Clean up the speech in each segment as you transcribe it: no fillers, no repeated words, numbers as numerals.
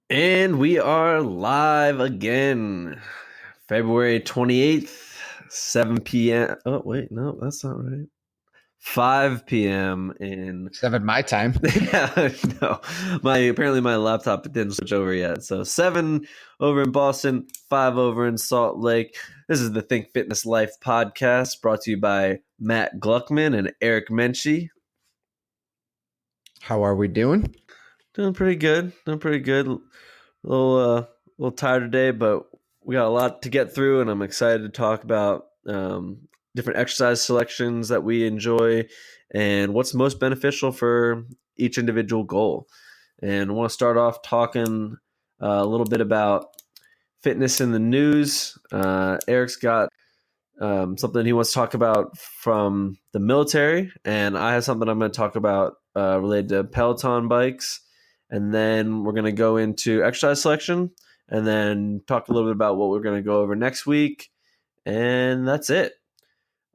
And we are live again. February 28th, 7 p.m. Oh, wait, no, that's not right. 5 p.m. in 7 my time. yeah, no. Apparently my laptop didn't switch over yet. So 7 over in Boston, 5 over in Salt Lake. This is the Think Fitness Life podcast brought to you by Matt Gluckman and Eric Menchie. How are we doing? Doing pretty good. A little tired today, but we got a lot to get through, and I'm excited to talk about different exercise selections that we enjoy and what's most beneficial for each individual goal. And I want to start off talking a little bit about fitness in the news. Eric's got something he wants to talk about from the military, and I have something I'm going to talk about related to Peloton bikes. And then we're going to go into exercise selection and then talk a little bit about what we're going to go over next week. And that's it.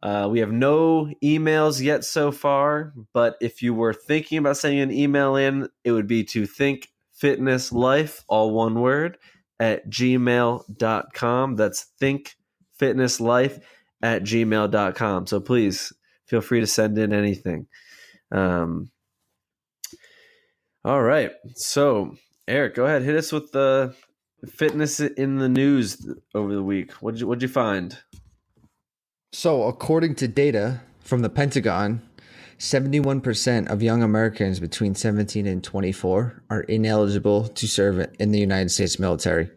We have no emails yet so far, but if you were thinking about sending an email in, it would be to thinkfitnesslife, all one word, at gmail.com. That's thinkfitnesslife@gmail.com. So please feel free to send in anything. All right. So, Eric, go ahead. Hit us with the fitness in the news over the week. What'd you find? So, according to data from the Pentagon, 71% of young Americans between 17 and 24 are ineligible to serve in the United States military.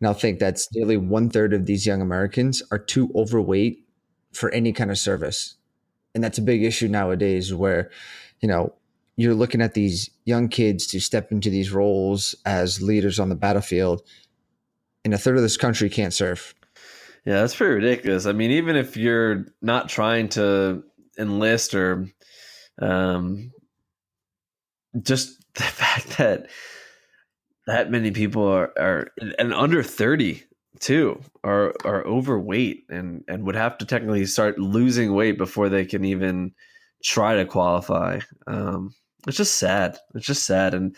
Now, think that's nearly 1/3 of these young Americans are too overweight for any kind of service. And that's a big issue nowadays where, you're looking at these young kids to step into these roles as leaders on the battlefield, and 1/3 of this country can't serve. Yeah, that's pretty ridiculous. I mean, even if you're not trying to enlist or just the fact that many people are and under 30 too are overweight and would have to technically start losing weight before they can even try to qualify. It's just sad. And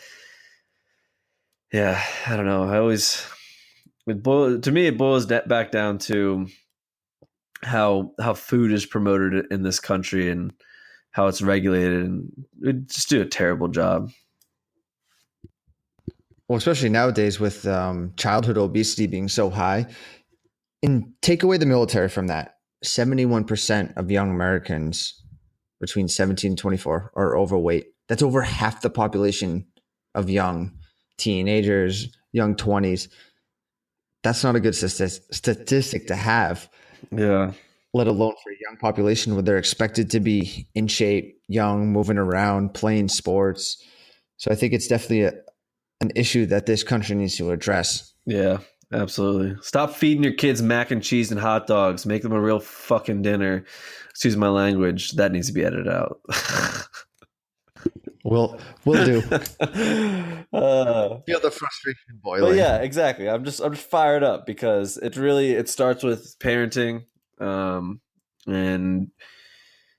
yeah, I don't know. It boils back down to how food is promoted in this country and how it's regulated, and we just do a terrible job. Well, especially nowadays with childhood obesity being so high. And take away the military from that, 71% of young Americans between 17 and 24 are overweight. That's over half the population of young teenagers, young 20s. That's not a good statistic to have, Yeah. let alone for a young population where they're expected to be in shape, young, moving around, playing sports. So I think it's definitely an issue that this country needs to address. Yeah, absolutely. Stop feeding your kids mac and cheese and hot dogs. Make them a real fucking dinner. Excuse my language. That needs to be edited out. Will do. Uh, Feel the frustration but boiling. yeah, exactly. I'm just fired up because it starts with parenting, and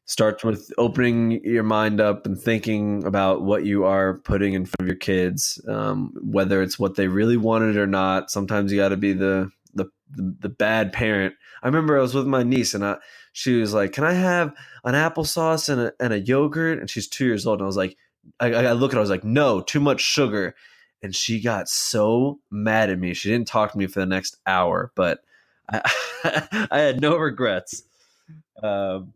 starts with opening your mind up and thinking about what you are putting in front of your kids, whether it's what they really wanted or not. Sometimes you got to be the bad parent. I remember I was with my niece and she was like, "Can I have an applesauce and a yogurt?" And she's 2 years old, and I was like, I look at her, I was like, "No, too much sugar." And she got so mad at me. She didn't talk to me for the next hour, but I, I had no regrets. Um,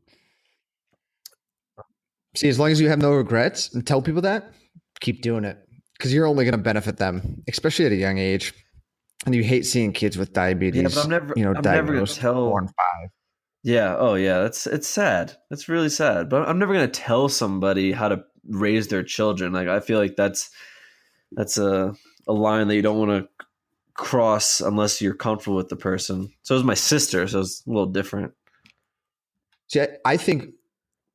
See, as long as you have no regrets and tell people that, keep doing it because you're only going to benefit them, especially at a young age. And you hate seeing kids with diabetes, yeah, but I'm never going to diagnosed 4 tell. and 5. Yeah. Oh, yeah. It's sad. It's really sad. But I'm never going to tell somebody how to raise their children. Like, I feel like that's a line that you don't want to cross unless you're comfortable with the person. So it was my sister, so it's a little different. See, I think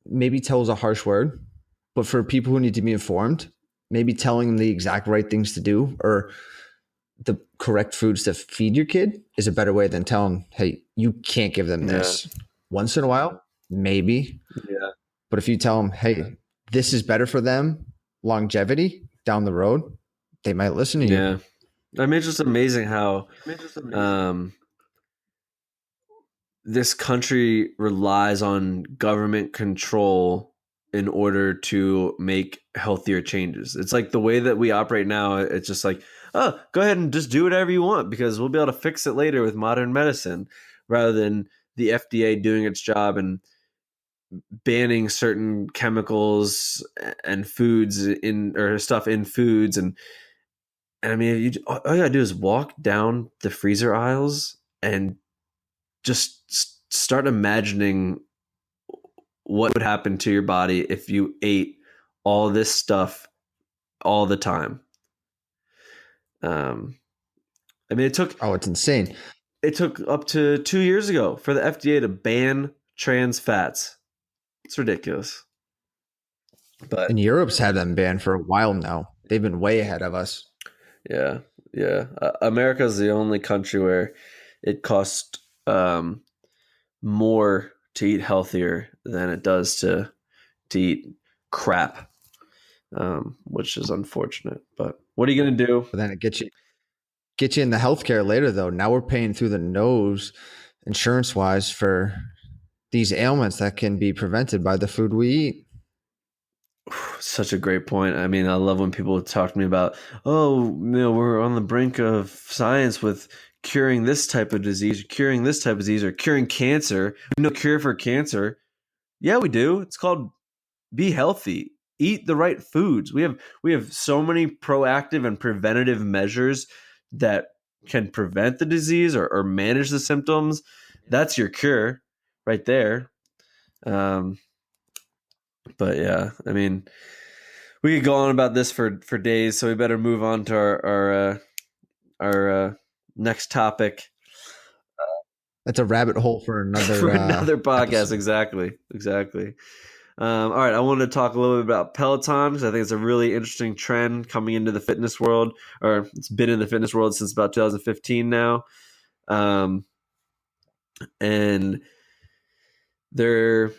maybe tell is a harsh word, but for people who need to be informed, maybe telling them the exact right things to do or the correct foods to feed your kid is a better way than telling, hey, you can't give them this. Once in a while, maybe. Yeah. But if you tell them, hey, this is better for them, longevity down the road, they might listen to you. Yeah. I mean, it's just amazing how um, this country relies on government control in order to make healthier changes. It's like the way that we operate now, it's just like, oh, go ahead and just do whatever you want because we'll be able to fix it later with modern medicine rather than the FDA doing its job and banning certain chemicals and foods in or stuff in foods and I mean all you gotta do is walk down the freezer aisles and just start imagining what would happen to your body if you ate all this stuff all the time. Um, I mean, Oh, it's insane. it took up to 2 years ago for the FDA to ban trans fats. It's ridiculous. But And Europe's had them banned for a while now. They've been way ahead of us. yeah, yeah, America is the only country where it costs more to eat healthier than it does to eat crap, which is unfortunate. But what are you gonna do? But then it gets you in the healthcare later though. Now we're paying through the nose insurance wise for these ailments that can be prevented by the food we eat. Such a great point. I mean, I love when people talk to me about, oh, we're on the brink of science with curing this type of disease, curing this type of disease, or curing cancer. We know cure for cancer. Yeah, we do. It's called be healthy. Eat the right foods. We have so many proactive and preventative measures that can prevent the disease or manage the symptoms. That's your cure right there. Um, but yeah, I mean, we could go on about this for days, so we better move on to our next topic That's a rabbit hole for another for another podcast. episode. Exactly. All right, I wanted to talk a little bit about Peloton because I think it's a really interesting trend coming into the fitness world, or it's been in the fitness world since about 2015 now. Um, and they're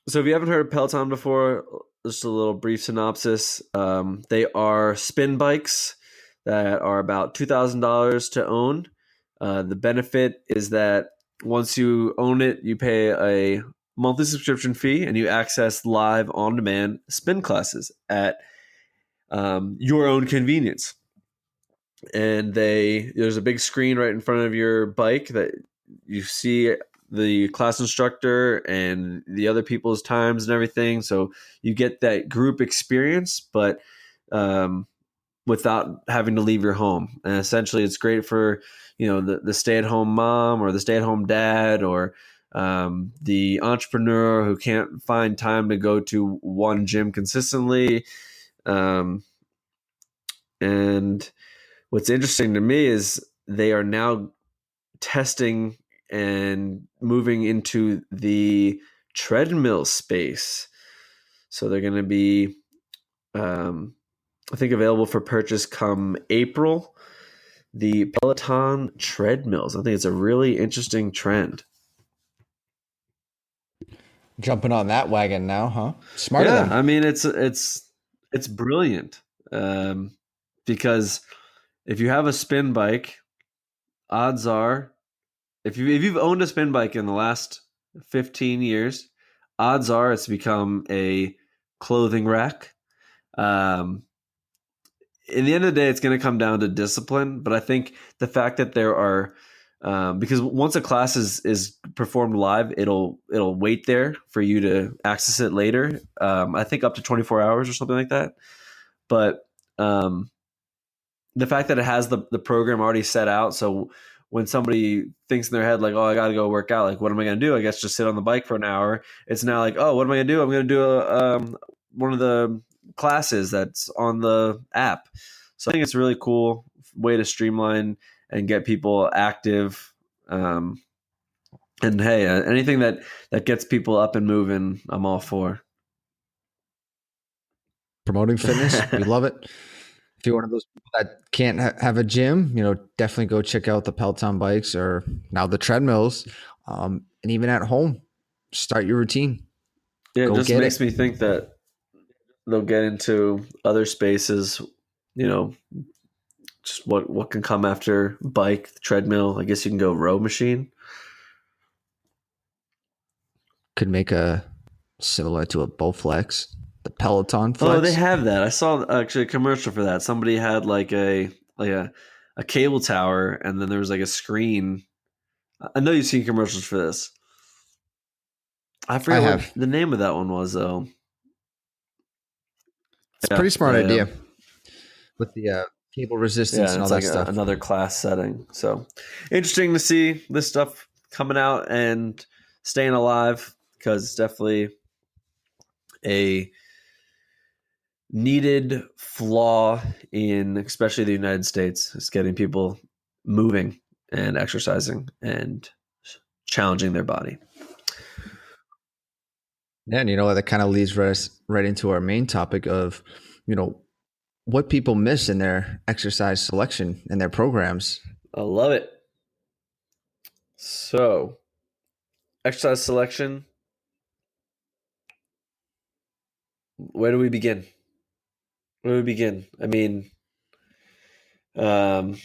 so if you haven't heard of Peloton before, just a little brief synopsis. They are spin bikes that are about $2,000 to own. The benefit is that once you own it, you pay a monthly subscription fee and you access live on demand spin classes at your own convenience. And there's a big screen right in front of your bike that you see the class instructor and the other people's times and everything. So you get that group experience, but without having to leave your home. And essentially, it's great for the stay-at-home mom or the stay-at-home dad or the entrepreneur who can't find time to go to one gym consistently. And what's interesting to me is they are now testing and moving into the treadmill space. So they're going to be, I think, available for purchase come April. The Peloton treadmills. I think it's a really interesting trend. Jumping on that wagon now, huh? Smart of Yeah, them. I mean it's brilliant because if you have a spin bike, odds are if you've owned a spin bike in the last 15 years, odds are it's become a clothing rack. Um, in the end of the day, it's going to come down to discipline. But I think the fact that there are because once a class is performed live, it'll wait there for you to access it later. I think up to 24 hours or something like that. But the fact that it has the program already set out, so when somebody thinks in their head like, oh, I got to go work out, like what am I going to do? I guess just sit on the bike for an hour. It's now like, oh, what am I going to do? I'm going to do one of the classes that's on the app. So I think it's a really cool way to streamline and get people active. And hey, anything that gets people up and moving, I'm all for. Promoting fitness, we love it. If you're one of those people that can't have a gym, definitely go check out the Peloton bikes or now the treadmills. And even at home, start your routine. Yeah, it Go just get makes it. me think that they'll get into other spaces, you know, just what can come after bike, treadmill. I guess you can go row machine. Could make a similar to a Bowflex, the Peloton Oh, they Flex. have that. I saw actually a commercial for that. Somebody had like a cable tower, and then there was like a screen. I know you've seen commercials for this. I I forget what have. the name of that one was though. It's a Yeah, pretty smart yeah, yeah. idea with the cable Yeah, resistance and and all it's that like stuff. another class setting. So interesting to see this stuff coming out and staying alive because it's definitely a needed flaw in especially the United States. It's getting people moving and exercising and challenging their body. Yeah, and that kind of leads right into our main topic of, you know, what people miss in their exercise selection and their programs. I love it. So, exercise selection. Where do we begin? Where do we begin? I mean, um,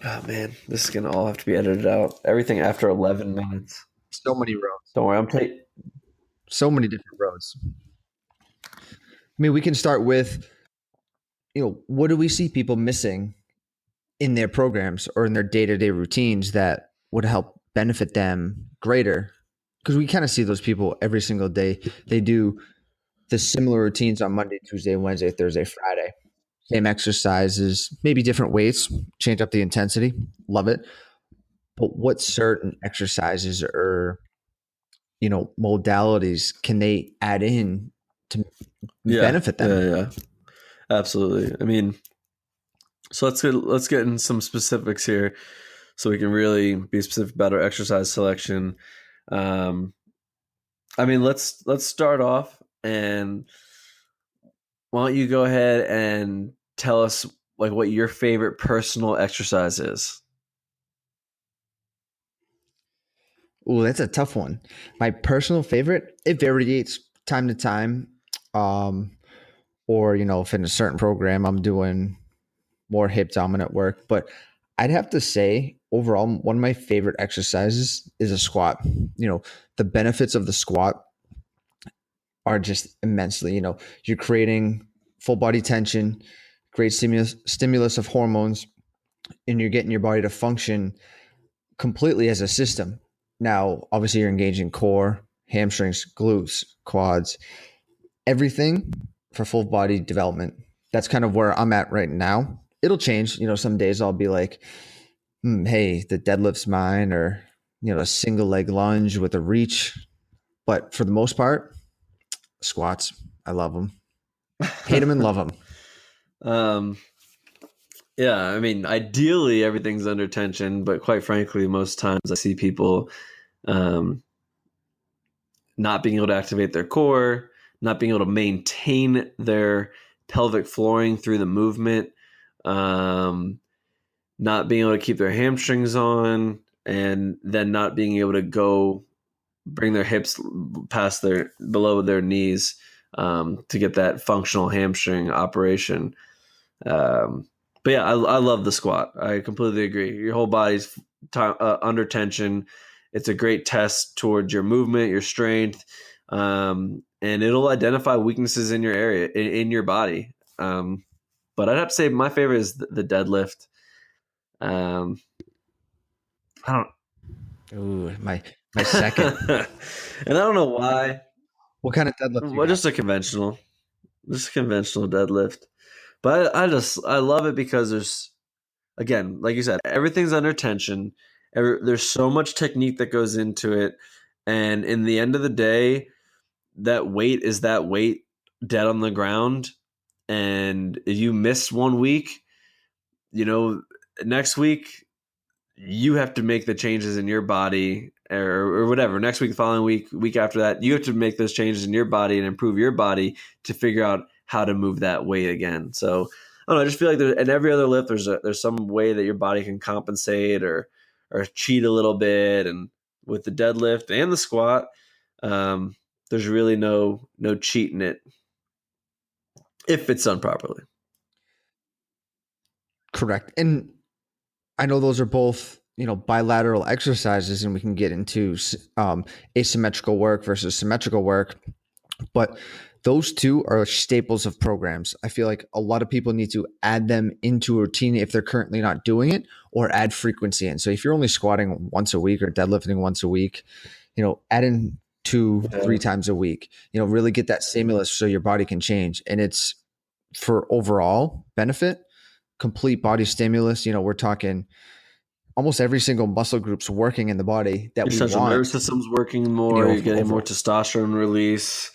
oh man, this is gonna all have to be edited out. Everything after 11 minutes. So many roads, Don't worry, I'm taking. so many different roads. I mean, we can start with, what do we see people missing in their programs or in their day-to-day routines that would help benefit them greater? Because we kind of see those people every single day. They do the similar routines on Monday, Tuesday, Wednesday, Thursday, Friday. Same exercises, maybe different weights, change up the intensity. Love it. But what certain exercises or modalities can they add in to Yeah, benefit yeah, them? yeah. Absolutely. I mean, so let's get in some specifics here, so we can really be specific about our exercise selection. Um, I mean, let's start off, and why don't you go ahead and tell us like what your favorite personal exercise is? Oh, that's a tough one. My personal favorite, it varies time to time. Um, or, if in a certain program I'm doing more hip dominant work. But I'd have to say, overall, one of my favorite exercises is a squat. The benefits of the squat are just immensely. You're creating full body tension, great stimulus of hormones, and you're getting your body to function completely as a system. Now, obviously, you're engaging core, hamstrings, glutes, quads, everything for full body development. That's kind of where I'm at right now. It'll change. Some days I'll be like, hey, the deadlift's mine, or, a single leg lunge with a reach. But for the most part, squats, I love them. Hate them and love them. um, yeah, I mean, ideally everything's under tension, but quite frankly, most times I see people um, not being able to activate their core, not being able to maintain their pelvic flooring through the movement, um, not being able to keep their hamstrings on, and then not being able to go bring their hips past their below their knees to get that functional hamstring operation. But yeah, I love the squat. I completely agree. Your whole body's under tension. It's a great test towards your movement, your strength, and it'll identify weaknesses in your area in your body. But I'd have to say my favorite is the deadlift. Um, I don't, Ooh, my second. and I don't know why. What kind of deadlift you Well, got? just a conventional deadlift. But I love it because there's, again, like you said, everything's under tension. There's so much technique that goes into it, and in the end of the day, that weight is that weight dead on the ground. And if you miss 1 week, you know, next week you have to make the changes in your body, or whatever. Next week, the following week, week after that, you have to make those changes in your body and improve your body to figure out how to move that weight again. So I don't know. I just feel like in every other lift, there's some way that your body can compensate or cheat a little bit. And with the deadlift and the squat, um, there's really no cheating it if it's done properly. Correct. And I know those are both, bilateral exercises, and we can get into asymmetrical work versus symmetrical work. But those two are staples of programs. I feel like a lot of people need to add them into a routine if they're currently not doing it, or add frequency in. So if you're only squatting once a week or deadlifting once a week, add in two, three times a week, really get that stimulus so your body can change. And it's for overall benefit, complete body stimulus. We're talking almost every single muscle group's working in the body that Your we central want. nervous system's working more. You're getting more testosterone release.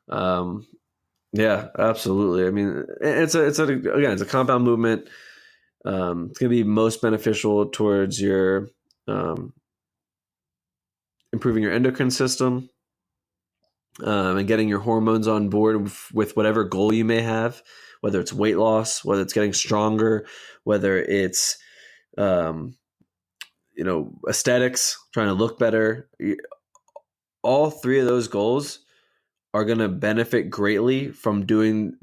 Yeah, absolutely. I mean, it's a compound movement. It's going to be most beneficial towards your improving your endocrine system, and getting your hormones on board with whatever goal you may have, whether it's weight loss, whether it's getting stronger, whether it's aesthetics, trying to look better. All three of those goals are going to benefit greatly from doing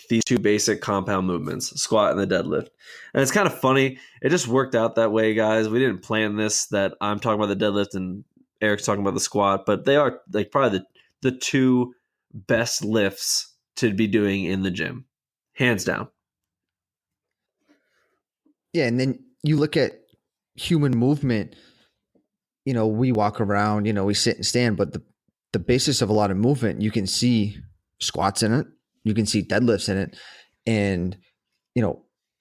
these two basic compound movements, squat and the deadlift. And it's kind of funny. It just worked out that way, guys. We didn't plan this, that I'm talking about the deadlift and Eric's talking about the squat, but they are like probably the two best lifts to be doing in the gym, hands down. Yeah. And then you look at human movement, we walk around, we sit and stand, but the basis of a lot of movement, you can see squats in it, you can see deadlifts in it. And,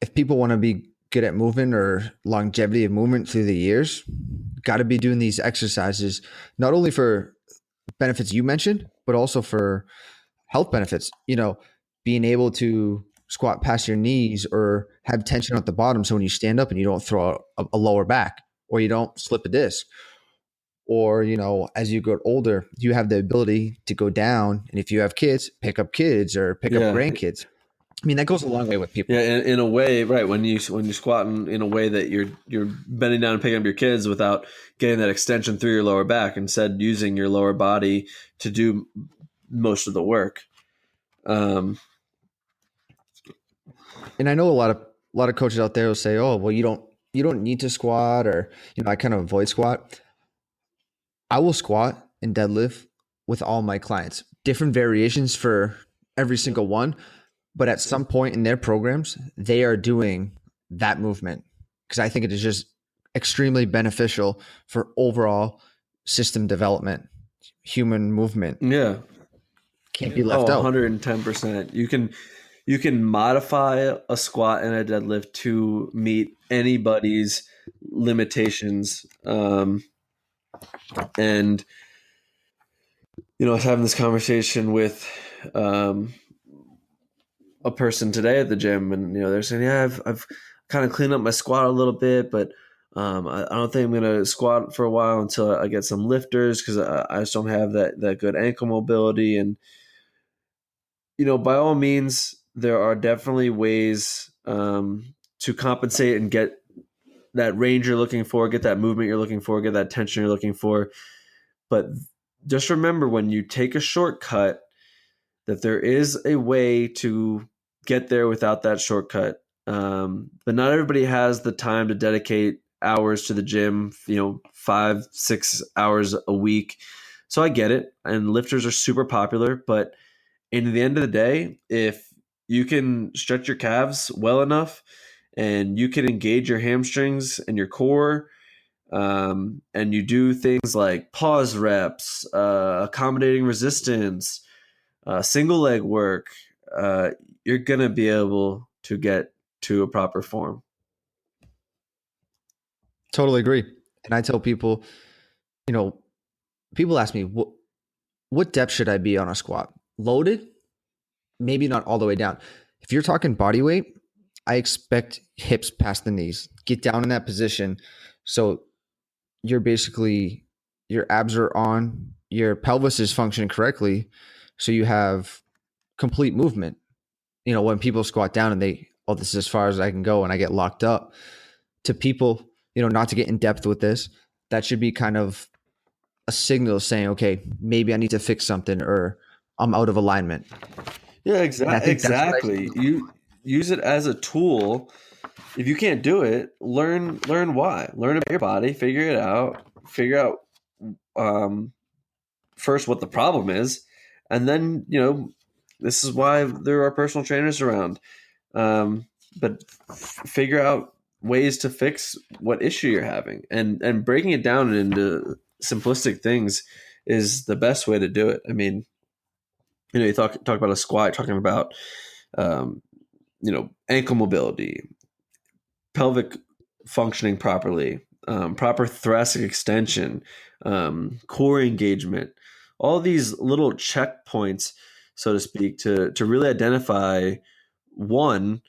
if people want to be good at movement or longevity of movement through the years, got to be doing these exercises, not only for benefits you mentioned, but also for health benefits, being able to squat past your knees or have tension at the bottom. So when you stand up and you don't throw a lower back, or you don't slip a disc, or, as you get older, you have the ability to go down. And if you have kids, pick up kids or pick up grandkids. I mean, that goes a long way with people. Yeah, in a way, right? When you squat in a way that you're bending down and picking up your kids without getting that extension through your lower back, instead using your lower body to do most of the work. And I know a lot of coaches out there will say, "Oh, well, you don't need to squat," or I kind of avoid squat. I will squat and deadlift with all my clients, different variations for every single one. But at some point in their programs, they are doing that movement, because I think it is just extremely beneficial for overall system development, human movement. Yeah. Can't be left out. 110%. You can modify a squat and a deadlift to meet anybody's limitations. And I was having this conversation with a person today at the gym, and they're saying, yeah, I've kind of cleaned up my squat a little bit, but I don't think I'm gonna squat for a while until I get some lifters, because I just don't have that good ankle mobility. And by all means, there are definitely ways to compensate and get that range you're looking for, get that movement you're looking for, get that tension you're looking for. But just remember, when you take a shortcut, that there is a way to get there without that shortcut. But not everybody has the time to dedicate hours to the gym, 5-6 hours a week. So I get it. And lifters are super popular, but in the end of the day, if you can stretch your calves well enough and you can engage your hamstrings and your core, and you do things like pause reps, accommodating resistance, single leg work, you're going to be able to get to a proper form. Totally agree. And I tell people, people ask me, what depth should I be on a squat? Loaded? Maybe not all the way down. If you're talking body weight, I expect hips past the knees. Get down in that position. So you're basically, your abs are on, your pelvis is functioning correctly. So you have complete movement. When people squat down and this is as far as I can go, and I get locked up, to people, not to get in depth with this, that should be kind of a signal saying, okay, maybe I need to fix something, or I'm out of alignment. Yeah, exactly. You use it as a tool if you can't do it, learn why. Learn about your body, figure it out, figure out um, first what the problem is, and then this is why there are personal trainers around. But figure out ways to fix what issue you're having, and breaking it down into simplistic things is the best way to do it. I mean, you talk about a squat, talking about um, ankle mobility, pelvic functioning properly, proper thoracic extension, core engagement, all these little checkpoints, so to speak, to really identify one,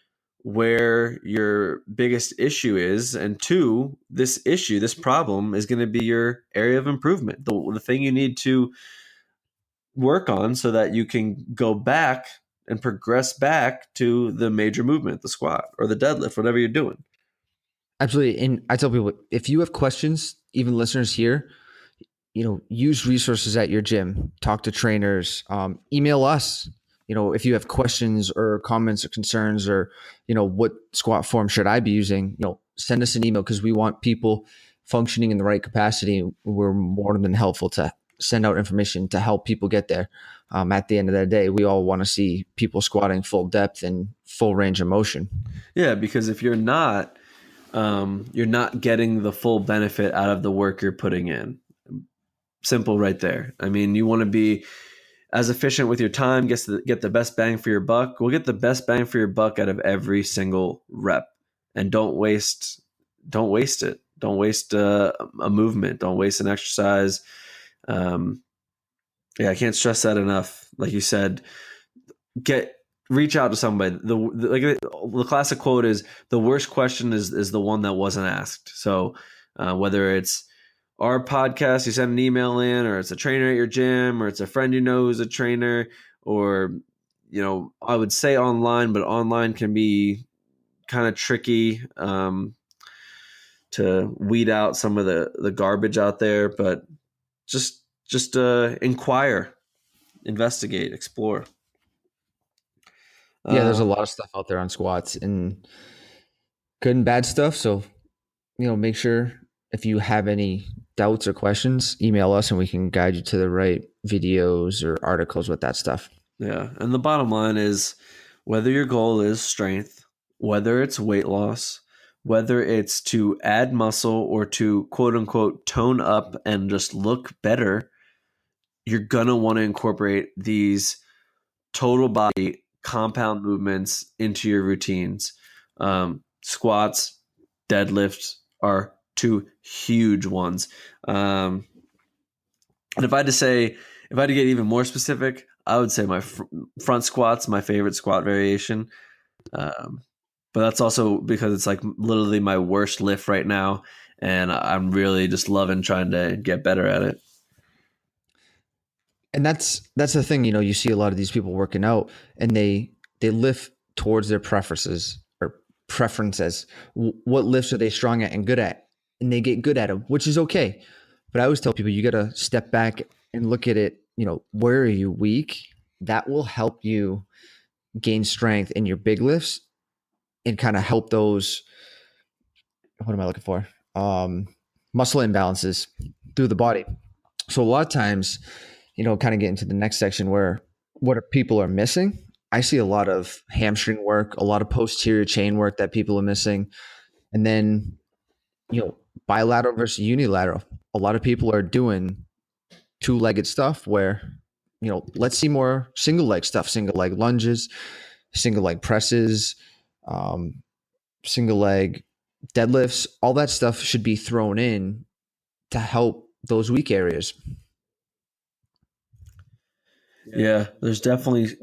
where your biggest issue is, and two, this problem is going to be your area of improvement, the thing you need to work on so that you can go back and progress back to the major movement, the squat or the deadlift, whatever you're doing. Absolutely. And I tell people, if you have questions, even listeners here, use resources at your gym, talk to trainers, email us. If you have questions or comments or concerns, or what squat form should I be using, send us an email, because we want people functioning in the right capacity. We're more than helpful to send out information to help people get there. At the end of the day, we all want to see people squatting full depth and full range of motion. Yeah, because if you're not getting the full benefit out of the work you're putting in. Simple right there. I mean, you want to be as efficient with your time, get the best bang for your buck. We'll get the best bang for your buck out of every single rep, and don't waste it. Don't waste a movement. Don't waste an exercise. I can't stress that enough. Like you said, reach out to somebody. The classic quote is, the worst question is the one that wasn't asked. So whether it's our podcast, you send an email in, or it's a trainer at your gym, or it's a friend you know who's a trainer, or I would say online, but online can be kind of tricky to weed out some of the garbage out there. But just inquire, investigate, explore. Yeah, there's a lot of stuff out there on squats, and good and bad stuff. So, make sure, if you have any doubts or questions, email us and we can guide you to the right videos or articles with that stuff. Yeah. And the bottom line is, whether your goal is strength, whether it's weight loss, whether it's to add muscle or to quote unquote tone up and just look better, you're going to want to incorporate these total body compound movements into your routines. Squats, deadlifts are two huge ones. And if I had to get even more specific, I would say my front squat's my favorite squat variation. But that's also because it's like literally my worst lift right now, and I'm really just loving trying to get better at it. And that's the thing. You see a lot of these people working out, and they lift towards their preferences. What lifts are they strong at and good at, and they get good at them, which is okay. But I always tell people, you got to step back and look at it. Where are you weak? That will help you gain strength in your big lifts, and kind of help those, what am I looking for? Muscle imbalances through the body. So a lot of times, kind of get into the next section, where what people are missing. I see a lot of hamstring work, a lot of posterior chain work that people are missing. And then, bilateral versus unilateral. A lot of people are doing two-legged stuff, where, let's see more single leg stuff, single leg lunges, single leg presses, single leg deadlifts. All that stuff should be thrown in to help those weak areas. Yeah, there's definitely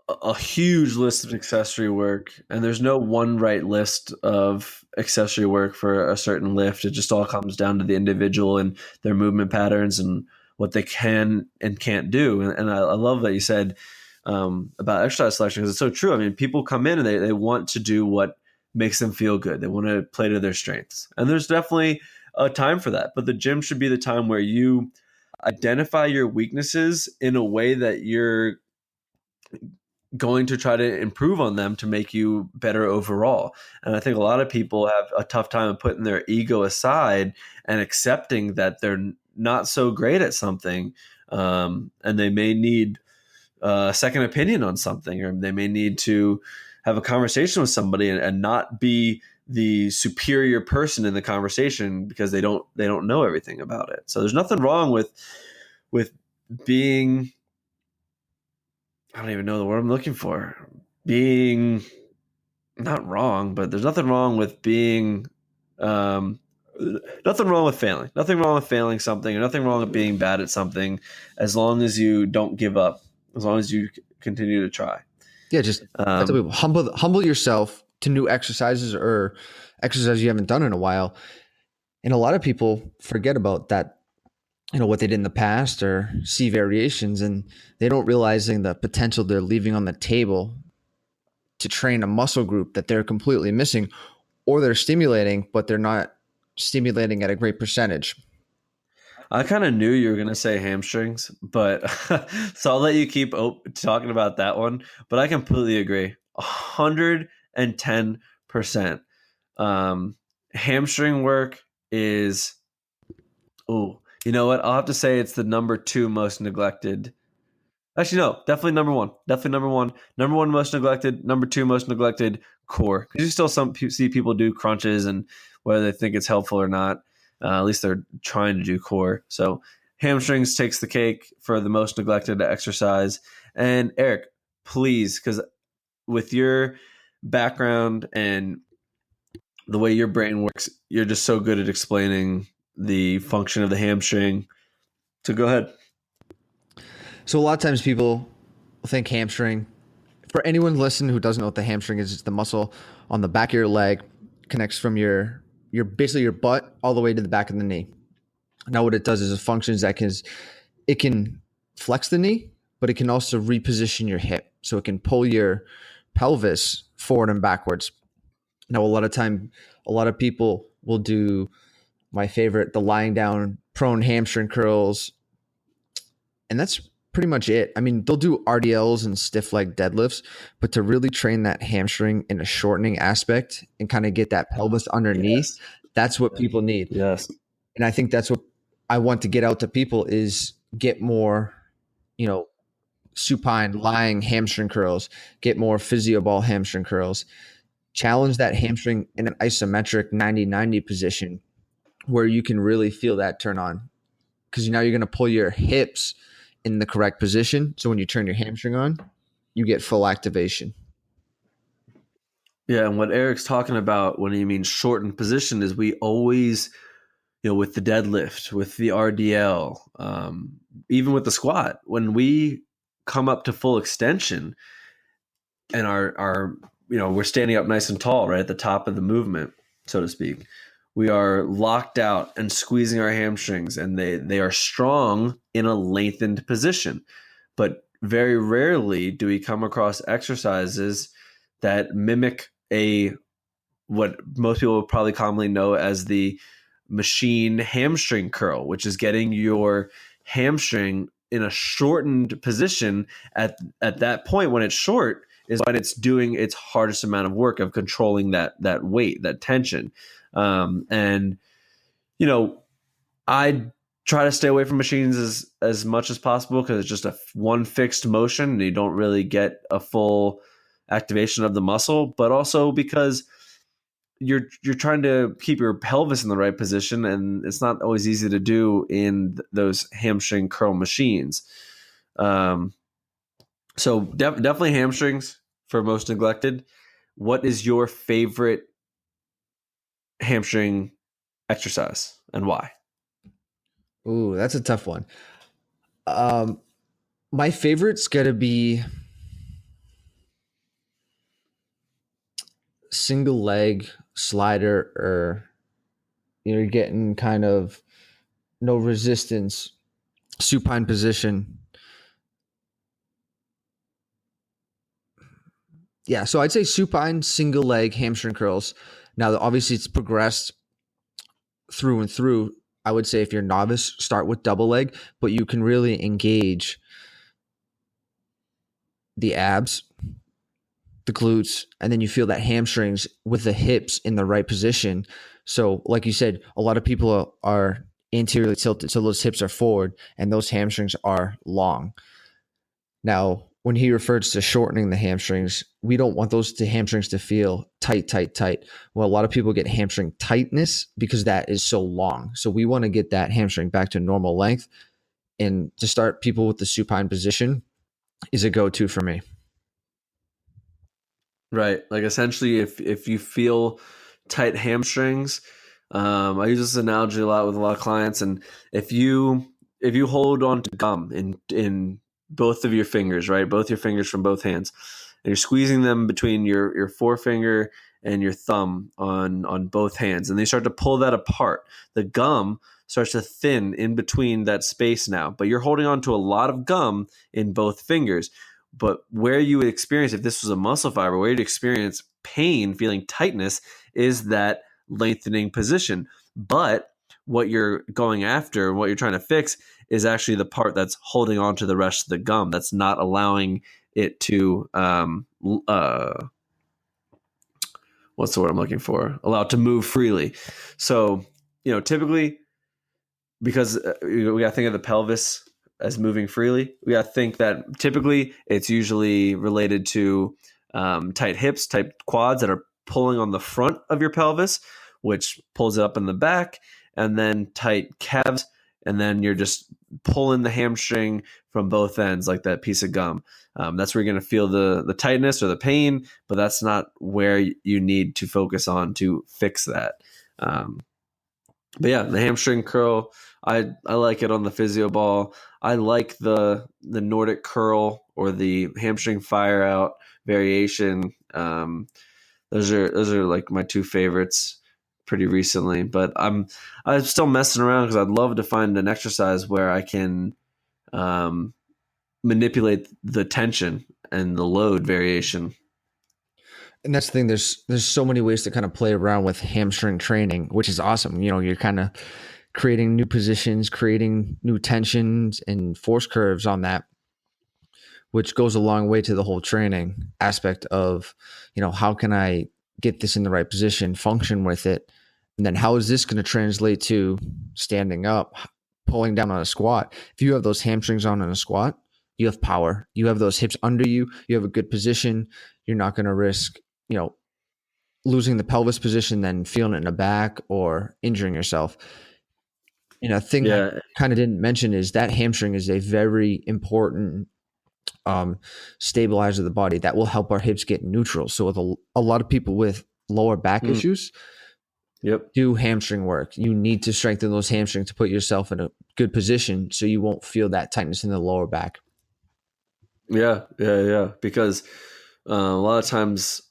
a huge list of accessory work, and there's no one right list of accessory work for a certain lift. It just all comes down to the individual and their movement patterns and what they can and can't do. And I love that you said about exercise selection, because it's so true. I mean, people come in and they want to do what makes them feel good. They want to play to their strengths, and there's definitely a time for that. But the gym should be the time where you identify your weaknesses in a way that you're going to try to improve on them to make you better overall. And I think a lot of people have a tough time putting their ego aside and accepting that they're not so great at something, and they may need a second opinion on something, or they may need to have a conversation with somebody and not be the superior person in the conversation because they don't know everything about it. So there's nothing wrong with being, I don't even know the word I'm looking for. Being not wrong, but there's nothing wrong with being, um, nothing wrong with failing. Nothing wrong with failing something, or nothing wrong with being bad at something, as long as you don't give up, as long as you continue to try. Yeah, just I tell people, humble yourself to new exercises or exercises you haven't done in a while. And a lot of people forget about that, what they did in the past, or see variations, and they don't realizing the potential they're leaving on the table to train a muscle group that they're completely missing, or they're stimulating, but they're not stimulating at a great percentage. I kind of knew you were going to say hamstrings, but so I'll let you keep talking about that one. But I completely agree, 110%. Hamstring work is, oh, you know what? I'll have to say it's the number 2 most neglected. Actually, no, definitely number 1. Definitely number 1. Number 1 most neglected. Number 2 most neglected, core. Because you still see people do crunches, and whether they think it's helpful or not, at least they're trying to do core. So hamstrings takes the cake for the most neglected exercise. And Eric, please, because with your background and the way your brain works, you're just so good at explaining the function of the hamstring. So go ahead. So a lot of times people think hamstring. For anyone listening who doesn't know what the hamstring is, it's the muscle on the back of your leg, connects from your basically your butt all the way to the back of the knee. Now what it does is it functions it can flex the knee, but it can also reposition your hip. So it can pull your pelvis forward and backwards. Now a lot of people will do my favorite, the lying down prone hamstring curls, and that's pretty much it. I mean, they'll do RDLs and stiff leg deadlifts, but to really train that hamstring in a shortening aspect and kind of get that pelvis underneath, Yes. that's what people need. Yes. And I think that's what I want to get out to people is get more, supine lying hamstring curls, get more physio ball hamstring curls, challenge that hamstring in an isometric 90-90 position where you can really feel that turn on. Because now you're going to pull your hips in the correct position. So when you turn your hamstring on, you get full activation. Yeah, and what Eric's talking about when he means shortened position is we always, with the deadlift, with the RDL, even with the squat, when we come up to full extension and our we're standing up nice and tall right at the top of the movement, so to speak, we are locked out and squeezing our hamstrings, and they are strong in a lengthened position. But very rarely do we come across exercises that mimic what most people would probably commonly know as the machine hamstring curl, which is getting your hamstring in a shortened position at that point. When it's short is when it's doing its hardest amount of work of controlling that weight, that tension. And I try to stay away from machines as much as possible because it's just one fixed motion and you don't really get a full activation of the muscle, but also because you're trying to keep your pelvis in the right position, and it's not always easy to do in those hamstring curl machines. So definitely hamstrings for most neglected. What is your favorite hamstring exercise and why? Ooh, that's a tough one. My favorite's gotta be single leg slider, or you're getting kind of no resistance, supine position. Yeah, so I'd say supine single leg hamstring curls. Now, obviously, it's progressed through and through. I would say if you're novice, start with double leg, but you can really engage the abs, the glutes, and then you feel that hamstrings with the hips in the right position. So, like you said, a lot of people are anteriorly tilted, so those hips are forward and those hamstrings are long. Now, when he refers to shortening the hamstrings, we don't want those hamstrings to feel tight, tight, tight. Well, a lot of people get hamstring tightness because that is so long. So we want to get that hamstring back to normal length. And to start people with the supine position is a go-to for me. Right. Like essentially, if you feel tight hamstrings, I use this analogy a lot with a lot of clients, and if you hold on to gum in both of your fingers, right, both your fingers from both hands, and you're squeezing them between your forefinger and your thumb on both hands, and they start to pull that apart, the gum starts to thin in between that space now, but you're holding on to a lot of gum in both fingers. But where you would experience, if this was a muscle fiber, where you'd experience pain, feeling tightness, is that lengthening position. But what you're going after, what you're trying to fix, is actually the part that's holding on to the rest of the gum, that's not allowing it to, what's the word I'm looking for? Allow it to move freely. So, typically, because we got to think of the pelvis as moving freely, we got to think that typically it's usually related to tight hips, tight quads that are pulling on the front of your pelvis, which pulls it up in the back, and then tight calves, and then you're just pulling the hamstring from both ends like that piece of gum. That's where you're going to feel the tightness or the pain, but that's not where you need to focus on to fix that. But yeah, the hamstring curl, I like it on the physio ball. I like the Nordic curl or the hamstring fire out variation. Those are like my two favorites pretty recently. But I'm still messing around because I'd love to find an exercise where I can manipulate the tension and the load variation. And that's the thing. There's so many ways to kind of play around with hamstring training, which is awesome. You're kind of creating new positions, creating new tensions and force curves on that, which goes a long way to the whole training aspect of, how can I get this in the right position, function with it, and then how is this going to translate to standing up, pulling down on a squat? If you have those hamstrings on a squat, you have power. You have those hips under you. You have a good position. You're not going to risk, losing the pelvis position, then feeling it in the back or injuring yourself. A thing I kind of didn't mention is that hamstring is a very important stabilizer of the body that will help our hips get neutral. So with a lot of people with lower back issues, do hamstring work. You need to strengthen those hamstrings to put yourself in a good position so you won't feel that tightness in the lower back. Yeah. Because a lot of times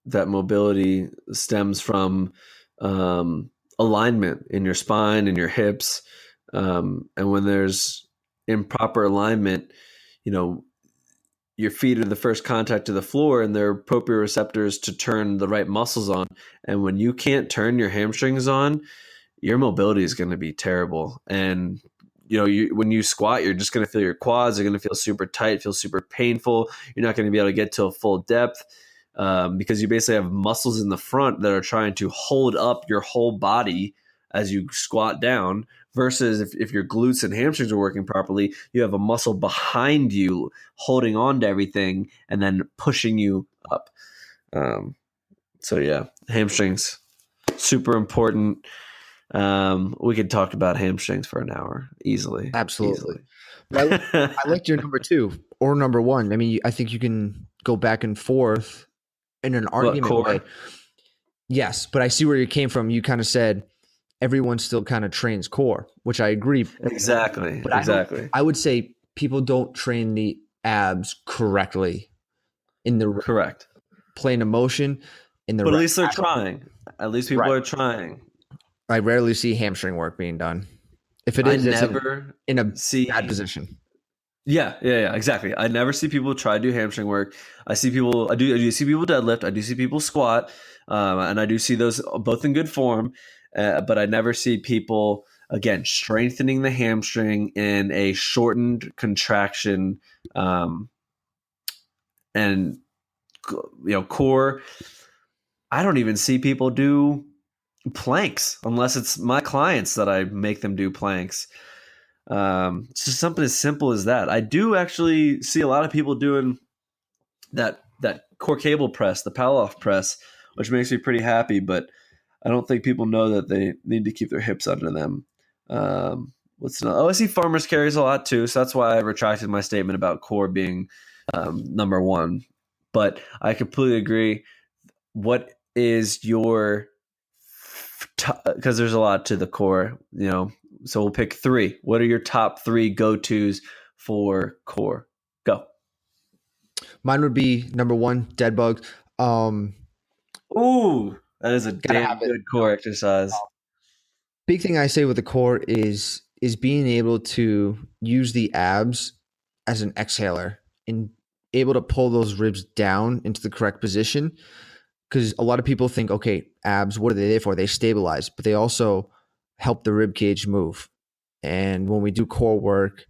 that mobility stems from alignment in your spine and your hips. And when there's improper alignment, your feet are the first contact to the floor and they're proprioceptors to turn the right muscles on. And when you can't turn your hamstrings on, your mobility is going to be terrible. And when you squat, you're just going to feel your quads are going to feel super tight, feel super painful. You're not going to be able to get to a full depth because you basically have muscles in the front that are trying to hold up your whole body as you squat down. Versus if your glutes and hamstrings are working properly, you have a muscle behind you holding on to everything and then pushing you up. So yeah, hamstrings, super important. We could talk about hamstrings for an hour easily. Absolutely. I liked your number 2 or number 1. I mean, I think you can go back and forth in an argument way. Yes, but I see where you came from. You kind of said everyone still kind of trains core, which I agree. Exactly. But I would say people don't train the abs correctly in the correct plane of motion. But at least they're trying. At least people are trying. I rarely see hamstring work being done. If it is, it's in a bad position. Yeah, exactly. I never see people try to do hamstring work. I do see people deadlift. I do see people squat, and I do see those both in good form. But I never see people, again, strengthening the hamstring in a shortened contraction and core. I don't even see people do planks unless it's my clients that I make them do planks. It's just something as simple as that. I do actually see a lot of people doing that core cable press, the Pallof press, which makes me pretty happy, but I don't think people know that they need to keep their hips under them. I see farmers carries a lot too, so that's why I retracted my statement about core being number one. But I completely agree. What is your because there's a lot to the core, so we'll pick three. What are your top three go-tos for core? Go. Mine would be number one, dead bug. Ooh, that is a damn good core exercise. Big thing I say with the core is being able to use the abs as an exhaler and able to pull those ribs down into the correct position. Because a lot of people think, okay, abs, what are they there for? They stabilize, but they also help the rib cage move. And when we do core work,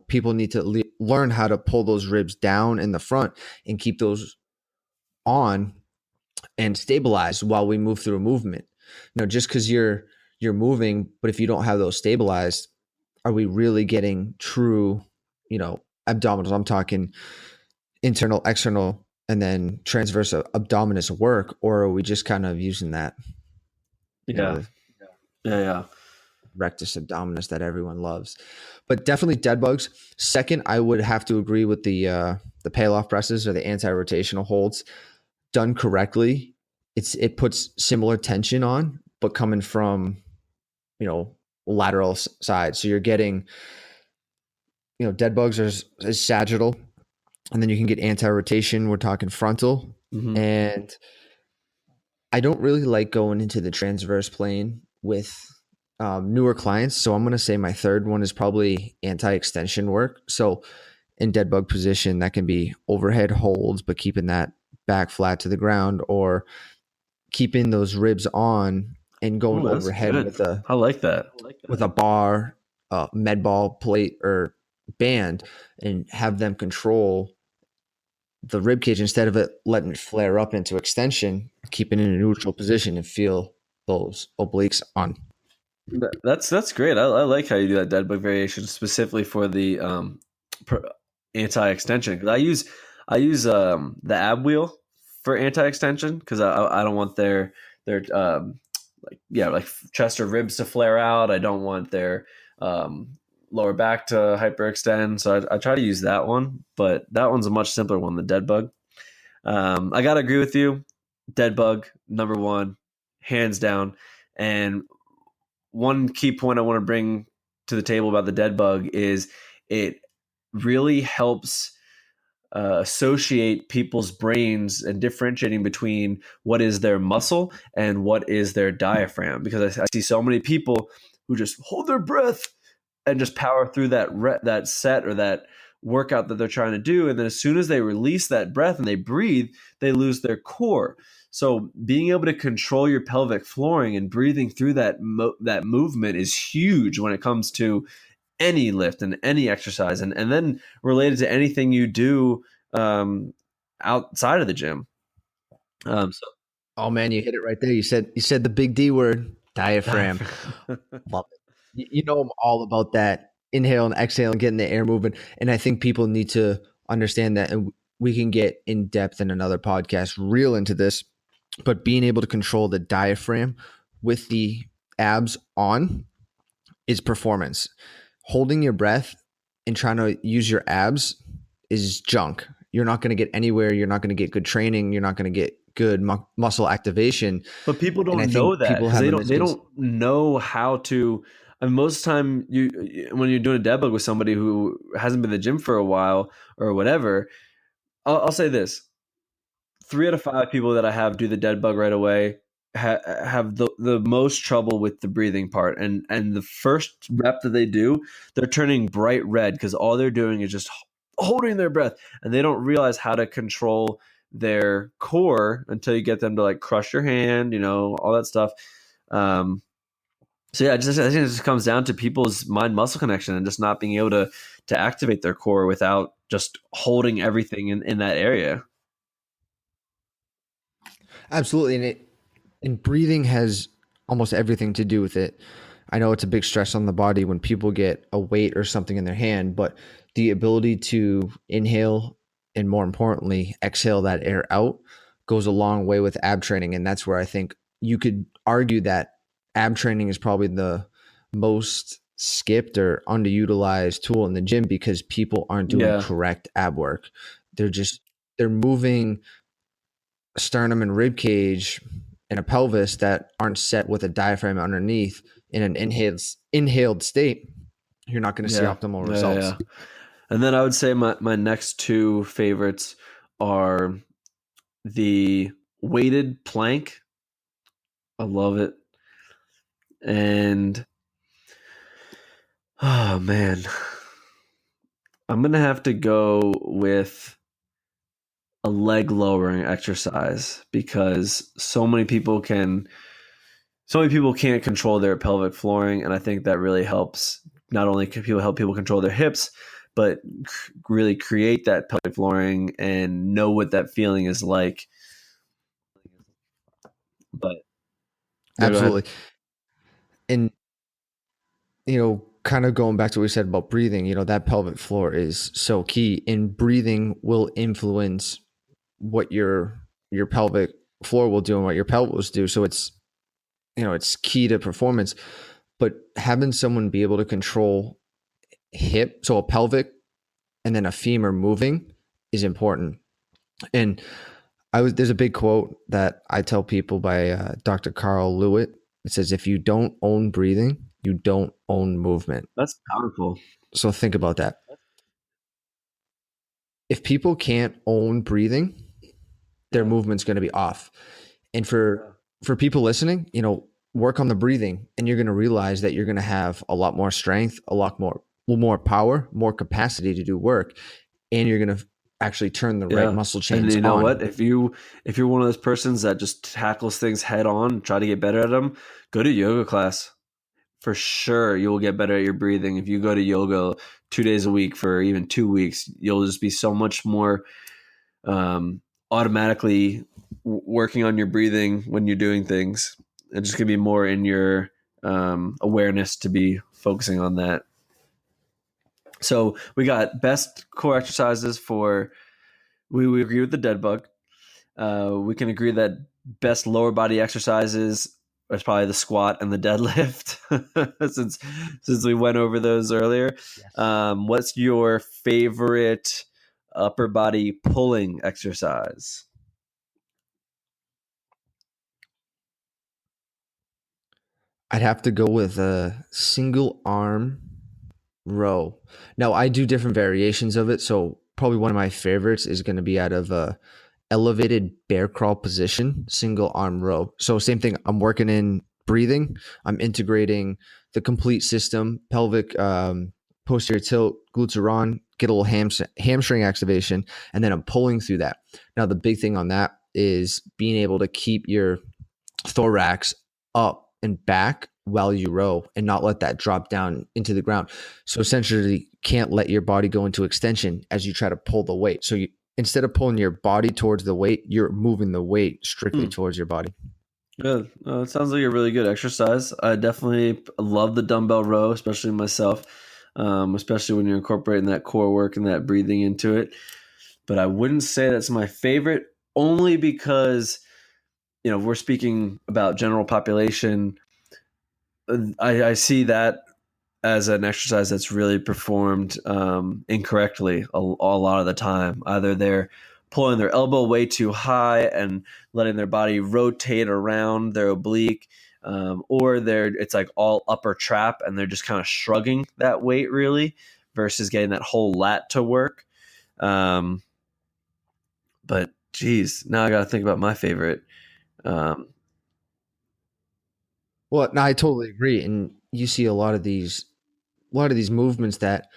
people need to learn how to pull those ribs down in the front and keep those on and stabilize while we move through a movement. Just because you're moving, but if you don't have those stabilized, are we really getting true, abdominals? I'm talking internal, external, and then transverse abdominis work, or are we just kind of using that? Yeah. Rectus abdominis that everyone loves. But definitely dead bugs. Second, I would have to agree with the Pallof presses or the anti-rotational holds. Done correctly, it puts similar tension on, but coming from lateral side. So you're getting dead bugs is sagittal, and then you can get anti-rotation. We're talking frontal, and I don't really like going into the transverse plane with newer clients. So I'm going to say my third one is probably anti-extension work. So in dead bug position, that can be overhead holds, but keeping that back flat to the ground, or keeping those ribs on and going overhead with I like that. With a bar, med ball plate or band, and have them control the rib cage instead of it letting it flare up into extension, keep it in a neutral position and feel those obliques on. That's great. I like how you do that dead bug variation specifically for the anti-extension, because I use the ab wheel for anti-extension because I don't want their like chest or ribs to flare out. I don't want their lower back to hyperextend. So I try to use that one, but that one's a much simpler one, the dead bug. I gotta agree with you. Dead bug, number one, hands down. And one key point I want to bring to the table about the dead bug is it really helps associate people's brains and differentiating between what is their muscle and what is their diaphragm. Because I see so many people who just hold their breath and just power through that set or that workout that they're trying to do. And then as soon as they release that breath and they breathe, they lose their core. So being able to control your pelvic flooring and breathing through that movement is huge when it comes to any lift and any exercise, and then related to anything you do outside of the gym. Oh man, you hit it right there. You said the big D word, diaphragm. Love it. I'm all about that. Inhale and exhale and getting the air moving. And I think people need to understand that, and we can get in depth in another podcast, real into this, but being able to control the diaphragm with the abs on is performance. Holding your breath and trying to use your abs is junk. You're not going to get anywhere. You're not going to get good training. You're not going to get good muscle activation. But people don't know that because they don't know how to. I mean, most of the time, when you're doing a dead bug with somebody who hasn't been in the gym for a while or whatever, I'll say this: 3 out of 5 people that I have do the dead bug right away have the most trouble with the breathing part, and the first rep that they do, they're turning bright red because all they're doing is just holding their breath, and they don't realize how to control their core until you get them to like crush your hand, all that stuff. So yeah, I think it just comes down to people's mind muscle connection and just not being able to activate their core without just holding everything in that area. Absolutely. And breathing has almost everything to do with it. I know it's a big stress on the body when people get a weight or something in their hand, but the ability to inhale and more importantly, exhale that air out goes a long way with ab training. And that's where I think you could argue that ab training is probably the most skipped or underutilized tool in the gym because people aren't doing Yeah. correct ab work. They're just, they're moving sternum and rib cage and a pelvis that aren't set with a diaphragm underneath in an inhaled state, you're not going to see Yeah. optimal Yeah. results. Yeah. And then I would say my next two favorites are the weighted plank. I love it. And oh man, I'm gonna have to go with a leg lowering exercise because so many people can't control their pelvic flooring, and I think that really helps. Not only can people help people control their hips, but really create that pelvic flooring and know what that feeling is like. But yeah, go ahead. Absolutely. And, kind of going back to what we said about breathing, that pelvic floor is so key, and breathing will influence what your pelvic floor will do and what your pelvis do. So it's key to performance. But having someone be able to control hip, so a pelvic and then a femur moving is important. And there's a big quote that I tell people by Dr. Carl Lewitt. It says, if you don't own breathing, you don't own movement. That's powerful. So think about that. If people can't own breathing, their movement's going to be off. And for people listening, work on the breathing, and you're going to realize that you're going to have a lot more strength, a lot more power, more capacity to do work, and you're going to actually turn the right muscle chains and you know on. what? If you're one of those persons that just tackles things head on, try to get better at them, go to yoga class. For sure, you will get better at your breathing. If you go to yoga 2 days a week for even 2 weeks, you'll just be so much more automatically working on your breathing when you're doing things. It's just gonna be more in your awareness to be focusing on that. So we got best core exercises for. We agree with the dead bug. We can agree that best lower body exercises is probably the squat and the deadlift, since we went over those earlier. Yes. What's your favorite upper body pulling exercise? I'd have to go with a single arm row. Now, I do different variations of it, so probably one of my favorites is going to be out of a elevated bear crawl position, single arm row. So same thing, I'm working in breathing, I'm integrating the complete system, pelvic, posterior tilt, glutes are on, get a little hamstring activation, and then I'm pulling through that. Now, the big thing on that is being able to keep your thorax up and back while you row and not let that drop down into the ground. So essentially, can't let your body go into extension as you try to pull the weight. So instead of pulling your body towards the weight, you're moving the weight strictly towards your body. Yeah, it sounds like a really good exercise. I definitely love the dumbbell row, especially myself, especially when you're incorporating that core work and that breathing into it. But I wouldn't say that's my favorite, only because we're speaking about general population. I see that as an exercise that's really performed incorrectly a lot of the time. Either they're pulling their elbow way too high and letting their body rotate around their oblique, or it's like all upper trap and they're just kind of shrugging that weight really versus getting that whole lat to work. But geez, now I got to think about my favorite. Well, no, I totally agree. And you see a lot of these movements that,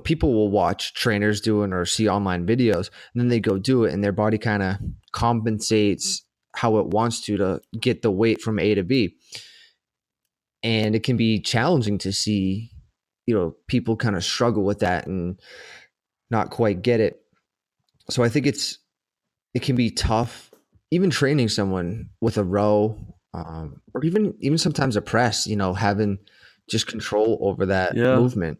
people will watch trainers doing or see online videos, and then they go do it and their body kind of compensates how it wants to get the weight from A to B. And it can be challenging to see, people kind of struggle with that. And not quite get it. So I think it can be tough, even training someone with a row, or even sometimes a press. Having just control over that Yeah. movement.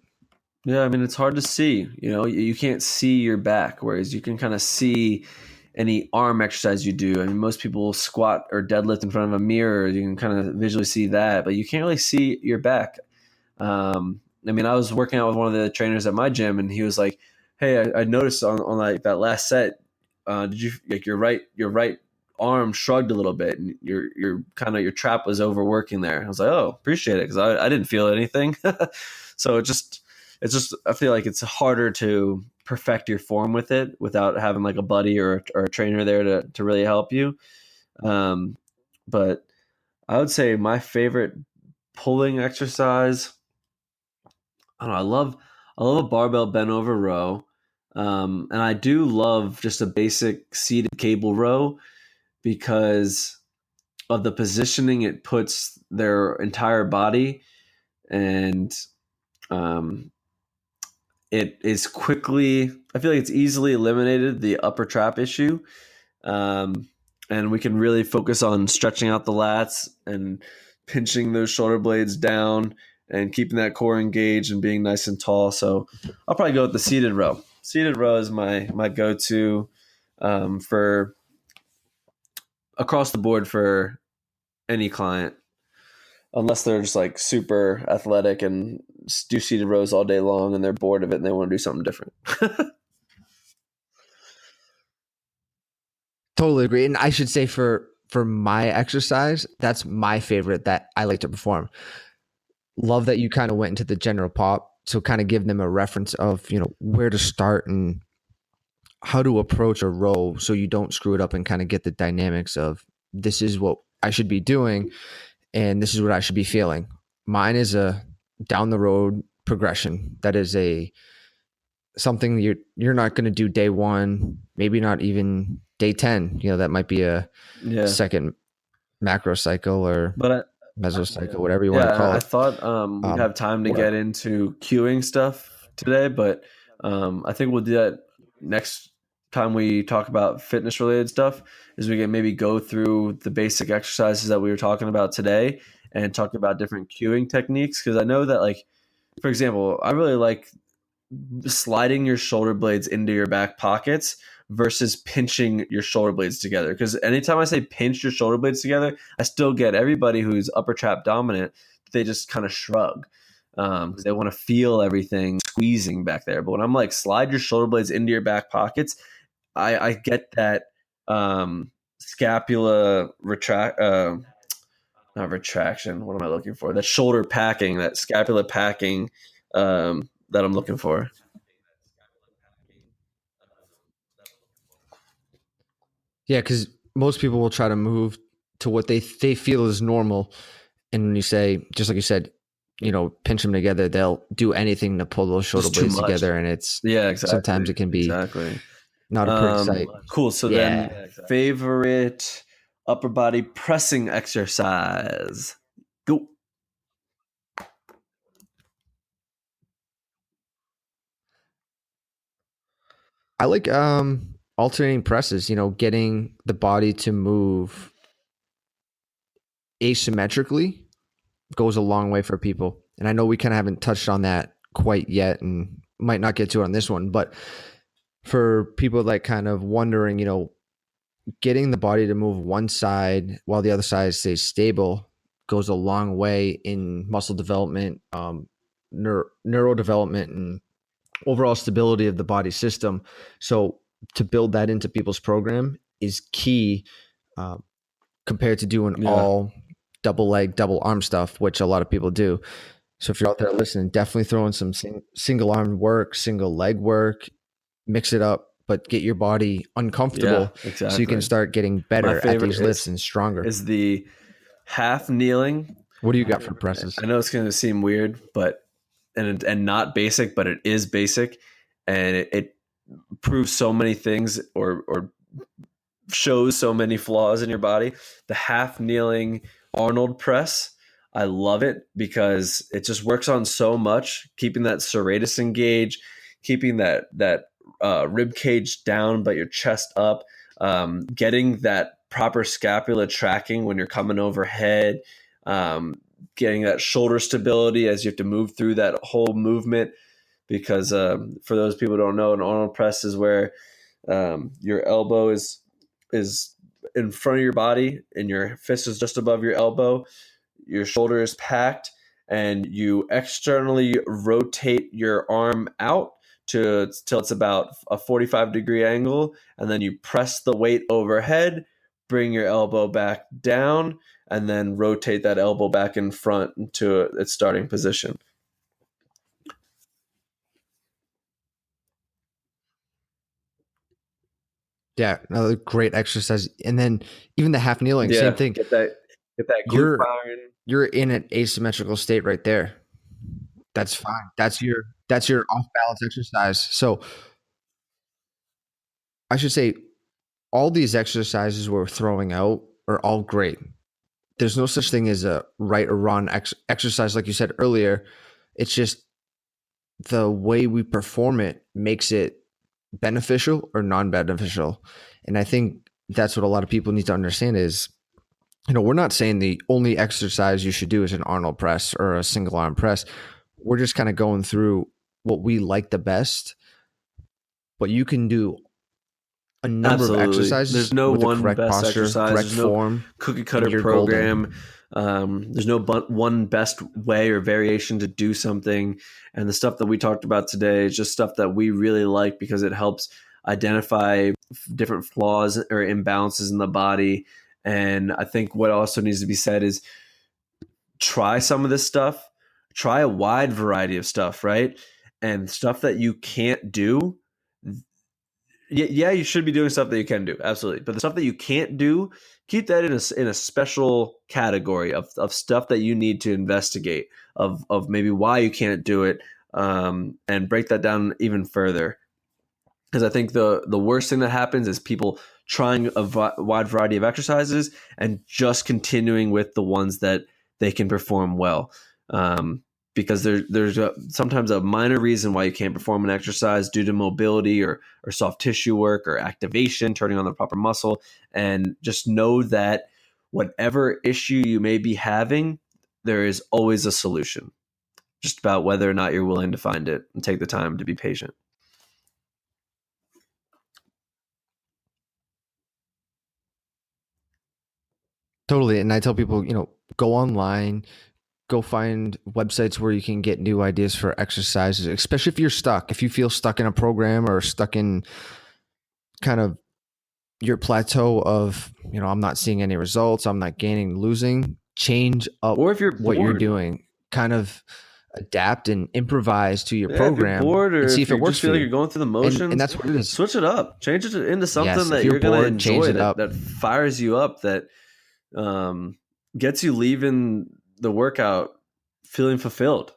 Yeah, I mean it's hard to see. You can't see your back, whereas you can kind of see any arm exercise you do. I mean, most people squat or deadlift in front of a mirror. You can kind of visually see that, but you can't really see your back. I mean, I was working out with one of the trainers at my gym, and he was like, "Hey, I noticed on like that last set, did you like your right arm shrugged a little bit, and your kind of your trap was overworking there." I was like, "Oh, appreciate it," because I didn't feel anything. So it's just I feel like it's harder to perfect your form with it without having like a buddy or a trainer there to really help you. Um, but I would say my favorite pulling exercise. I don't know. I love a barbell bent over row, and I do love just a basic seated cable row because of the positioning it puts their entire body, and um, it is quickly. I feel like it's easily eliminated the upper trap issue, um, and we can really focus on stretching out the lats and pinching those shoulder blades down and keeping that core engaged and being nice and tall. So I'll probably go with the seated row. Seated row is my go-to for across the board for any client, unless they're just like super athletic and do seated rows all day long and they're bored of it and they want to do something different. Totally agree. And I should say for my exercise, that's my favorite that I like to perform. Love that you kind of went into the general pop to kind of give them a reference of, where to start and how to approach a row so you don't screw it up and kind of get the dynamics of this is what I should be doing and this is what I should be feeling. Mine is a down the road progression. That is a something you're not going to do day one, maybe not even day 10. That might be a Yeah, second macro cycle or but mesocycle, whatever you want to yeah, call I it. thought we'd have time to What get into queuing stuff today, but I think we'll do that next time we talk about fitness related stuff. Is we can maybe go through the basic exercises that we were talking about today and talk about different queuing techniques. Because I know that, like, for example, I really like sliding your shoulder blades into your back pockets versus pinching your shoulder blades together. Because anytime I say pinch your shoulder blades together, I still get everybody who's upper trap dominant. They just kind of shrug because they want to feel everything squeezing back there. But when I'm like slide your shoulder blades into your back pockets, I get that scapula retract. Not retraction. What am I looking for? That shoulder packing, that scapula packing that I'm looking for. Yeah, because most people will try to move to what they feel is normal, and when you say, just like you said, pinch them together, they'll do anything to pull those shoulder It's too blades much. together, and it's Yeah, exactly. sometimes it can be Exactly. not a pretty sight. Cool. So then, Yeah, favorite upper body pressing exercise. Go. I like alternating presses. Getting the body to move asymmetrically goes a long way for people. And I know we kind of haven't touched on that quite yet and might not get to it on this one, but for people like kind of wondering, getting the body to move one side while the other side stays stable goes a long way in muscle development, neural development, and overall stability of the body system. So to build that into people's program is key, uh, compared to doing Yeah. all double leg, double arm stuff, which a lot of people do. So if you're out there listening, definitely throw in some single arm work, single leg work, mix it up, but get your body Yeah. uncomfortable so you can Exactly. start getting My better at favorite these lifts and stronger. is the half kneeling. What do you got for presses? I know it's going to seem weird, but and not basic, but it is basic, and it proves so many things or shows so many flaws in your body. The half kneeling Arnold press, I love it because it just works on so much, keeping that serratus engaged, keeping that rib cage down but your chest up, getting that proper scapula tracking when you're coming overhead, getting that shoulder stability as you have to move through that whole movement. Because for those people who don't know, an Arnold press is where your elbow is in front of your body and your fist is just above your elbow. Your shoulder is packed, and you externally rotate your arm out till it's about a 45-degree angle, and then you press the weight overhead, bring your elbow back down, and then rotate that elbow back in front into its starting position. Yeah, another great exercise. And then even the half kneeling, same Yeah, thing. get that glute You're firing. you're in an asymmetrical state right there. That's fine. That's your off balance exercise. So I should say all these exercises we're throwing out are all great. There's no such thing as a right or wrong exercise, like you said earlier. It's just the way we perform it makes it beneficial or non-beneficial. And I think that's what a lot of people need to understand is, we're not saying the only exercise you should do is an Arnold press or a single arm press. We're just kind of going through what we like the best. But you can do a number of Absolutely. exercises There's no with the one correct best posture, exercise. correct There's no form, cookie and cutter you're program. golden. There's no one best way or variation to do something. And the stuff that we talked about today is just stuff that we really like because it helps identify different flaws or imbalances in the body. And I think what also needs to be said is try some of this stuff, try a wide variety of stuff, right? And stuff that you can't do, yeah, you should be doing stuff that you can do, absolutely. But the stuff that you can't do, keep that in a special category of stuff that you need to investigate, of maybe why you can't do it, and break that down even further. Because I think the worst thing that happens is people trying a wide variety of exercises and just continuing with the ones that they can perform well. Because there's sometimes a minor reason why you can't perform an exercise due to mobility or soft tissue work or activation, turning on the proper muscle. And just know that whatever issue you may be having, there is always a solution. Just about whether or not you're willing to find it and take the time to be patient. Totally. And I tell people, go online, go find websites where you can get new ideas for exercises, especially if you're stuck. If you feel stuck in a program or stuck in kind of your plateau of, I'm not seeing any results, I'm not gaining, losing, change up Or if you're what you're bored, doing, kind of adapt and improvise to your yeah, if you're program bored or and see if if it you works just for feel like you. you're going through the And motions, that's what it is. switch it up, change it into something Yes, that if you're you're going to bored, change enjoy, it up. that fires you up, that um, gets you leaving the workout feeling fulfilled.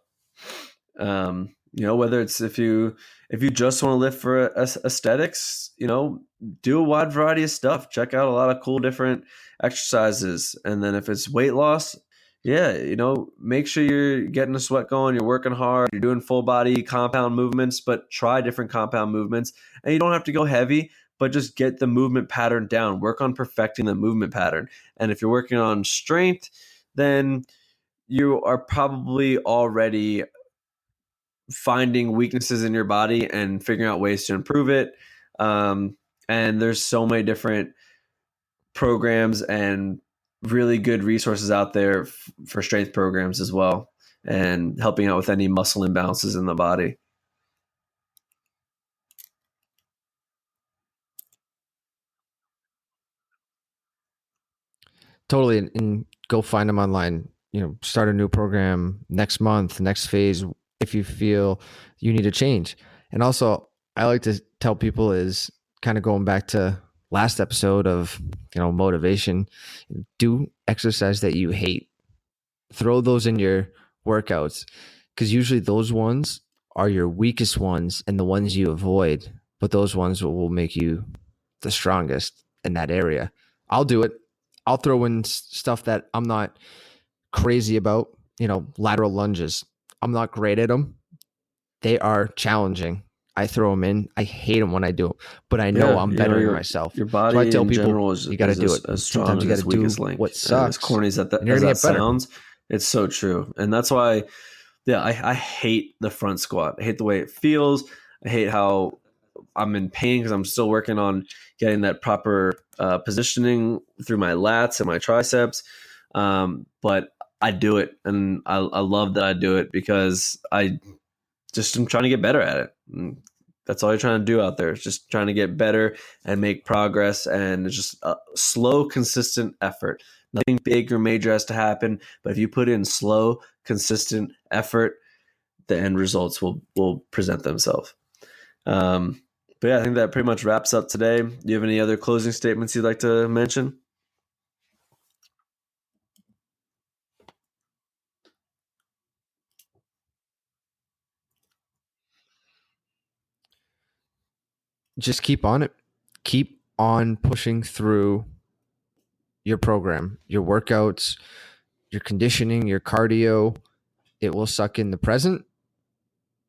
Whether it's if you just want to lift for aesthetics, do a wide variety of stuff. Check out a lot of cool different exercises, and then if it's weight loss, yeah, make sure you're getting the sweat going, you're working hard, you're doing full body compound movements, but try different compound movements, and you don't have to go heavy, but just get the movement pattern down. Work on perfecting the movement pattern, and if you're working on strength, then you are probably already finding weaknesses in your body and figuring out ways to improve it. And there's so many different programs and really good resources out there for strength programs as well, and helping out with any muscle imbalances in the body. Totally. And go find them online. Start a new program next month, next phase, if you feel you need a change. And also, I like to tell people is kind of going back to last episode of, motivation. Do exercise that you hate. Throw those in your workouts because usually those ones are your weakest ones and the ones you avoid, but those ones will make you the strongest in that area. I'll do it. I'll throw in stuff that I'm not crazy about, lateral lunges. I'm not great at them. They are challenging. I throw them in. I hate them when I do them, but I know I'm bettering myself. Your So I body tell in people, general you got to do it. as strong Sometimes as you got to its do weakest link. what As sucks, corny as and you're as gonna that get better. sounds, it's so true. And that's why, yeah, I hate the front squat. I hate the way it feels. I hate how I'm in pain because I'm still working on getting that proper positioning through my lats and my triceps. But I do it, and I love that I do it because I just am trying to get better at it. And that's all you're trying to do out there. Is just trying to get better and make progress, and it's just a slow, consistent effort. Nothing big or major has to happen, but if you put in slow, consistent effort, the end results will present themselves. But yeah, I think that pretty much wraps up today. Do you have any other closing statements you'd like to mention? Just keep on it. Keep on pushing through your program, your workouts, your conditioning, your cardio. It will suck in the present.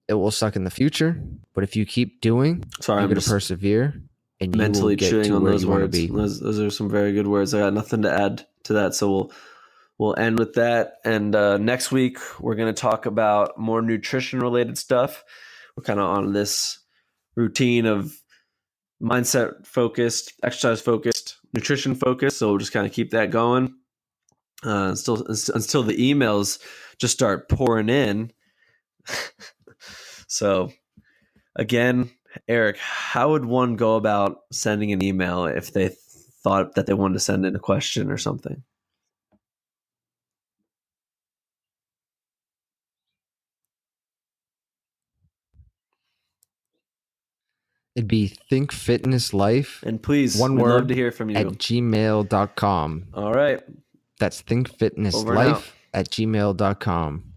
It will suck in the future. But if you keep doing, Sorry, you're I'm going to just persevere, and you will mentally get chewing to on where those you want to words. be. Those are some very good words. I got nothing to add to that, so we'll end with that. And next week we're going to talk about more nutrition related stuff. We're kind of on this routine of mindset focused, exercise focused, nutrition focused. So we'll just kind of keep that going until the emails just start pouring in. So again, Eric, how would one go about sending an email if they thought that they wanted to send in a question or something? It'd be Think Fitness Life, And please, one we'd love word, to hear from at you. gmail.com. All right. That's Think Fitness Over and out. Life at gmail.com.